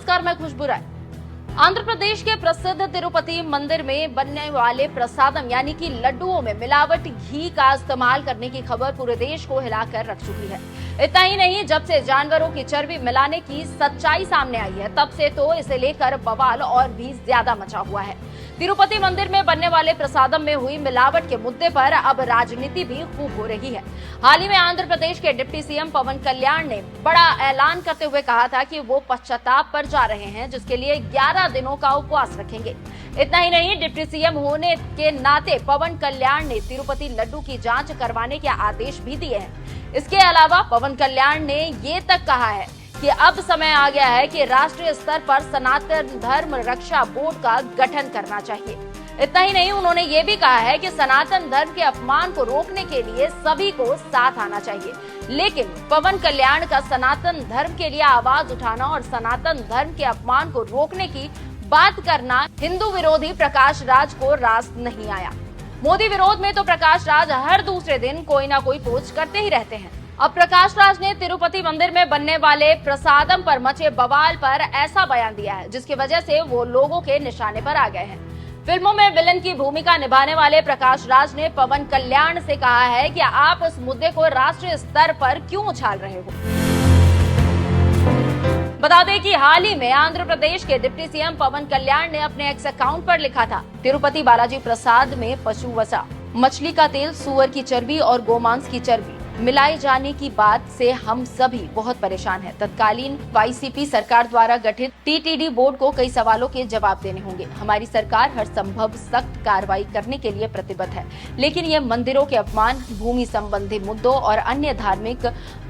नमस्कार, मैं खुशबू राय। आंध्र प्रदेश के प्रसिद्ध तिरुपति मंदिर में बनने वाले प्रसादम यानी कि लड्डुओं में मिलावट घी का इस्तेमाल करने की खबर पूरे देश को हिलाकर रख चुकी है। इतना ही नहीं, जब से जानवरों की चर्बी मिलाने की सच्चाई सामने आई है, तब से तो इसे लेकर बवाल और भी ज्यादा मचा हुआ है। तिरुपति मंदिर में बनने वाले प्रसादम में हुई मिलावट के मुद्दे पर अब राजनीति भी खूब हो रही है। हाल ही में आंध्र प्रदेश के डिप्टी सीएम पवन कल्याण ने बड़ा ऐलान करते हुए कहा था कि वो पश्चाताप पर जा रहे हैं, जिसके लिए 11 दिनों का उपवास रखेंगे। इतना ही नहीं, डिप्टी सीएम होने के नाते पवन कल्याण ने तिरुपति लड्डू की जांच करवाने के आदेश भी दिए हैं। इसके अलावा पवन कल्याण ने ये तक कहा है कि अब समय आ गया है कि राष्ट्रीय स्तर पर सनातन धर्म रक्षा बोर्ड का गठन करना चाहिए। इतना ही नहीं, उन्होंने ये भी कहा है कि सनातन धर्म के अपमान को रोकने के लिए सभी को साथ आना चाहिए। लेकिन पवन कल्याण का सनातन धर्म के लिए आवाज उठाना और सनातन धर्म के अपमान को रोकने की बात करना हिंदू विरोधी प्रकाश राज को रास नहीं आया। मोदी विरोध में तो प्रकाश राज हर दूसरे दिन कोई ना कोई पोस्ट करते ही रहते हैं। अब प्रकाश राज ने तिरुपति मंदिर में बनने वाले प्रसादम पर मचे बवाल पर ऐसा बयान दिया है, जिसकी वजह से वो लोगों के निशाने पर आ गए हैं। फिल्मों में विलन की भूमिका निभाने वाले प्रकाश राज ने पवन कल्याण से कहा है कि आप इस मुद्दे को राष्ट्रीय स्तर पर क्यों उछाल रहे हो। बता दें कि हाल ही में आंध्र प्रदेश के डिप्टी सीएम पवन कल्याण ने अपने एक्स अकाउंट पर लिखा था, तिरुपति बालाजी प्रसाद में पशु वसा, मछली का तेल, सुअर की चर्बी और गोमांस की चर्बी मिलाए जाने की बात से हम सभी बहुत परेशान हैं। तत्कालीन वाईसीपी सरकार द्वारा गठित टीटीडी बोर्ड को कई सवालों के जवाब देने होंगे। हमारी सरकार हर संभव सख्त कार्रवाई करने के लिए प्रतिबद्ध है, लेकिन ये मंदिरों के अपमान, भूमि संबंधी मुद्दों और अन्य धार्मिक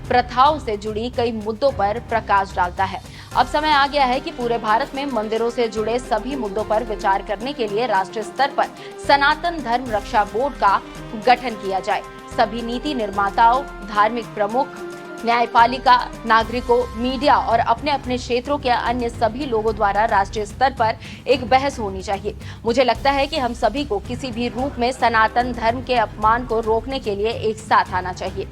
प्रथाओं से जुड़ी कई मुद्दों पर प्रकाश डालता है। अब समय आ गया है कि पूरे भारत में मंदिरों से जुड़े सभी मुद्दों पर विचार करने के लिए राष्ट्रीय स्तर पर सनातन धर्म रक्षा बोर्ड का गठन किया जाए। सभी नीति निर्माताओं, धार्मिक प्रमुख, न्यायपालिका, नागरिकों, मीडिया और अपने अपने क्षेत्रों के अन्य सभी लोगों द्वारा राष्ट्रीय स्तर पर एक बहस होनी चाहिए। मुझे लगता है कि हम सभी को किसी भी रूप में सनातन धर्म के अपमान को रोकने के लिए एक साथ आना चाहिए।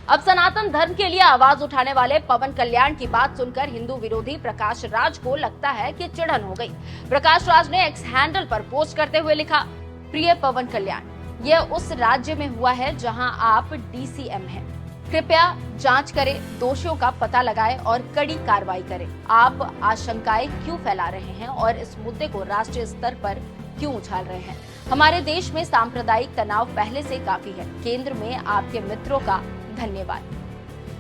अब सनातन धर्म के लिए आवाज उठाने वाले पवन कल्याण की बात सुनकर हिंदू विरोधी प्रकाश राज को लगता है कि चिढ़न हो गई। प्रकाश राज ने एक्स हैंडल पर पोस्ट करते हुए लिखा, प्रिय पवन कल्याण, यह उस राज्य में हुआ है जहां आप डीसीएम हैं। कृपया जांच करें, दोषियों का पता लगाएं और कड़ी कार्रवाई करें। आप आशंकाएं क्यों फैला रहे हैं और इस मुद्दे को राष्ट्रीय स्तर पर क्यों उछाल रहे हैं? हमारे देश में सांप्रदायिक तनाव पहले से काफी है। केंद्र में आपके मित्रों का धन्यवाद।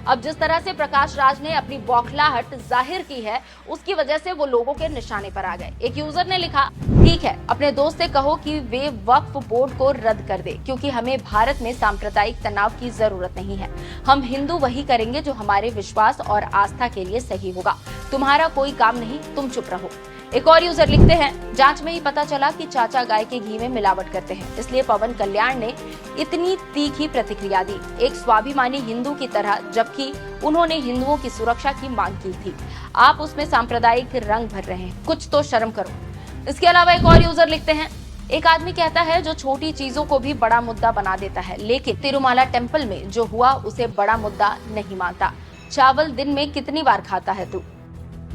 अब जिस तरह से प्रकाश राज ने अपनी बौखलाहट जाहिर की है, उसकी वजह से वो लोगों के निशाने पर आ गए। एक यूजर ने लिखा, ठीक है, अपने दोस्त से कहो कि वे वक्फ बोर्ड को रद्द कर दे, क्योंकि हमें भारत में सांप्रदायिक तनाव की जरूरत नहीं है। हम हिंदू वही करेंगे जो हमारे विश्वास और आस्था के लिए सही होगा। तुम्हारा कोई काम नहीं, तुम चुप रहो। एक और यूजर लिखते हैं, जांच में ही पता चला कि चाचा गाय के घी में मिलावट करते हैं, इसलिए पवन कल्याण ने इतनी तीखी प्रतिक्रिया दी, एक स्वाभिमानी हिंदू की तरह, जबकि उन्होंने हिंदुओं की सुरक्षा की मांग की थी। आप उसमें सांप्रदायिक रंग भर रहे हैं, कुछ तो शर्म करो। इसके अलावा एक और यूजर लिखते हैं, एक आदमी कहता है जो छोटी चीजों को भी बड़ा मुद्दा बना देता है, लेकिन तिरुमाला टेम्पल में जो हुआ उसे बड़ा मुद्दा नहीं मानता। चावल दिन में कितनी बार खाता है तू?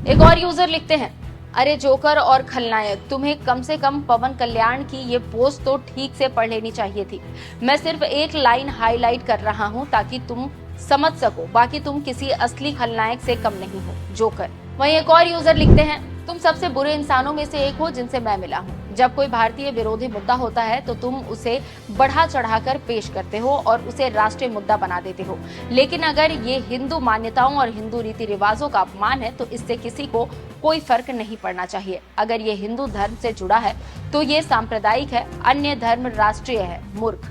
एक और यूजर लिखते हैं, अरे जोकर और खलनायक, तुम्हें कम से कम पवन कल्याण की ये पोस्ट तो ठीक से पढ़ लेनी चाहिए थी। मैं सिर्फ एक लाइन हाईलाइट कर रहा हूँ ताकि तुम समझ सको, बाकी तुम किसी असली खलनायक से कम नहीं हो, जोकर। वहीं एक और यूजर लिखते हैं, तुम सबसे बुरे इंसानों में से एक हो जिनसे मैं मिला हूँ। जब कोई भारतीय विरोधी मुद्दा होता है तो तुम उसे बढ़ा चढ़ाकर पेश करते हो और उसे राष्ट्रीय मुद्दा बना देते हो, लेकिन अगर ये हिंदू मान्यताओं और हिंदू रीति रिवाजों का अपमान है तो इससे किसी को कोई फर्क नहीं पड़ना चाहिए। अगर ये हिंदू धर्म से जुड़ा है तो ये सांप्रदायिक है, अन्य धर्म राष्ट्रीय है, मूर्ख।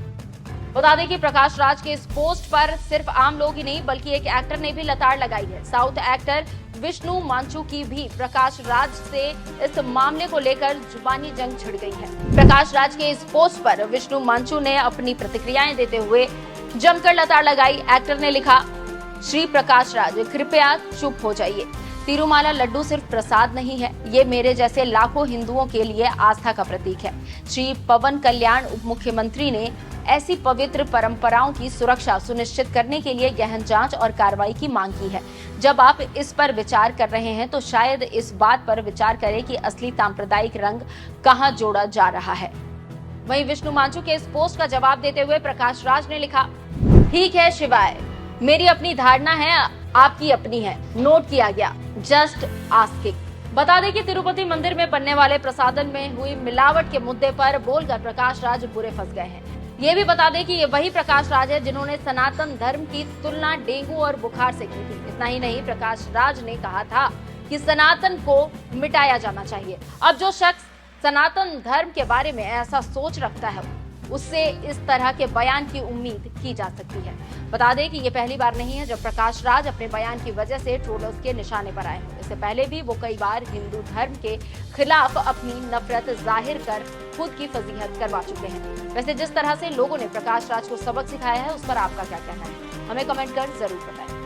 बता दें कि प्रकाश राज के इस पोस्ट पर सिर्फ आम लोग ही नहीं बल्कि एक एक्टर ने भी लताड़ लगाई है। साउथ एक्टर विष्णु मांचू की भी प्रकाश राज से इस मामले को लेकर जुबानी जंग छिड़ गई है। प्रकाश राज के इस पोस्ट पर विष्णु मांचू ने अपनी प्रतिक्रियाएं देते हुए जमकर लताड़ लगाई। एक्टर ने लिखा, श्री प्रकाश राज, कृपया चुप हो जाइए। तिरुमाला लड्डू सिर्फ प्रसाद नहीं है, ये मेरे जैसे लाखों हिंदुओं के लिए आस्था का प्रतीक है। श्री पवन कल्याण उप मुख्यमंत्री ने ऐसी पवित्र परंपराओं की सुरक्षा सुनिश्चित करने के लिए गहन जांच और कार्रवाई की मांग की है। जब आप इस पर विचार कर रहे हैं तो शायद इस बात पर विचार करें कि असली सांप्रदायिक रंग कहां जोड़ा जा रहा है। वहीं विष्णु मांझू के इस पोस्ट का जवाब देते हुए प्रकाश राज ने लिखा, ठीक है शिवाय, मेरी अपनी धारणा है, आपकी अपनी है, नोट किया गया, जस्ट आस्किंग। बता दें कि तिरुपति मंदिर में बनने वाले प्रसादन में हुई मिलावट के मुद्दे पर बोलकर प्रकाश राज बुरे फंस गए हैं। ये भी बता दें कि ये वही प्रकाश राज है जिन्होंने सनातन धर्म की तुलना डेंगू और बुखार से की थी। इतना ही नहीं, प्रकाश राज ने कहा था कि सनातन को मिटाया जाना चाहिए। अब जो शख्स सनातन धर्म के बारे में ऐसा सोच रखता है उससे इस तरह के बयान की उम्मीद की जा सकती है। बता दें कि ये पहली बार नहीं है जब प्रकाश राज अपने बयान की वजह से ट्रोलर्स के निशाने पर आए हैं। इससे पहले भी वो कई बार हिंदू धर्म के खिलाफ अपनी नफरत जाहिर कर खुद की फजीहत करवा चुके हैं। वैसे जिस तरह से लोगों ने प्रकाश राज को सबक सिखाया है उस पर आपका क्या कहना है, हमें कमेंट कर जरूर बताएं।